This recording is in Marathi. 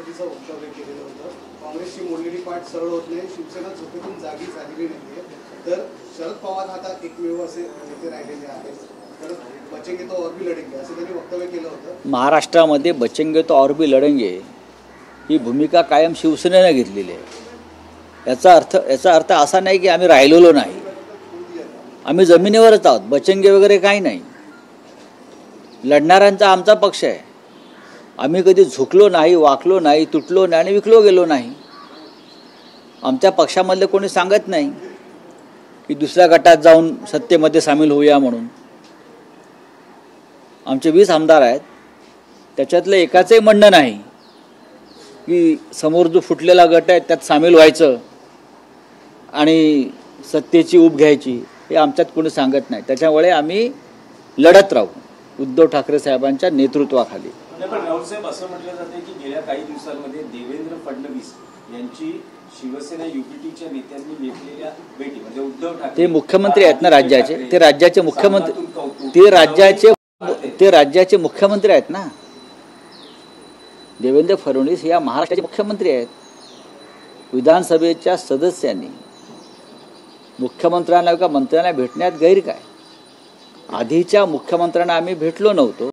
पद्धतीचं वक्तव्य केलेलं होतं. काँग्रेसची मोडलेली पाठ सरळ होत नाही, शिवसेना झोपेतून जागी झालेली नाहीये. तर शरद पवार आता एकमेव असे नेते राहिलेले आहेत. तर बचेंगे तो और भी लढेंगे असं त्यांनी वक्तव्य केलं होतं. महाराष्ट्रामध्ये बचेंगे तो और भी लढेंगे ही भूमिका कायम शिवसेनेने घेतलेली आहे. याचा अर्थ असा नाही की आम्ही राहिलेलो नाही, आम्ही जमिनीवरच आहोत. बचेंगे वगैरे काही नाही. लढणाऱ्यांचा आमचा पक्ष आहे. आम्ही कधी झुकलो नाही, वाकलो नाही, तुटलो नाही आणि विकलो गेलो नाही. आमच्या पक्षामधले कोणी सांगत नाही की दुसऱ्या गटात जाऊन सत्तेमध्ये सामील होऊया म्हणून. आमचे 20 आमदार आहेत, त्याच्यातलं एकाचंही म्हणणं नाही की समोर जो फुटलेला गट आहे त्यात सामील व्हायचं आणि सत्तेची ऊब घ्यायची, हे आमच्यात कोणी सांगत नाही. त्याच्यामुळे आम्ही लढत राहू उद्धव ठाकरे साहेबांच्या नेतृत्वाखाली. पण राहुल साहेब, असं म्हटलं जाते की गेल्या काही दिवसांमध्ये देवेंद्र फडणवीस यांची शिवसेना युपीटीच्या नेत्यांनी घेतलेल्या भेटी म्हणजे उद्धव ठाकरे ते मुख्यमंत्री आहेत ना राज्याचे, ते राज्याचे मुख्यमंत्री आहेत ना. देवेंद्र फडणवीस या महाराष्ट्राचे मुख्यमंत्री आहेत. विधानसभेच्या सदस्यांनी मुख्यमंत्र्यांना किंवा मंत्र्यांना भेटण्यात गैर काय? आधीच्या मुख्यमंत्र्यांना आम्ही भेटलो नव्हतो.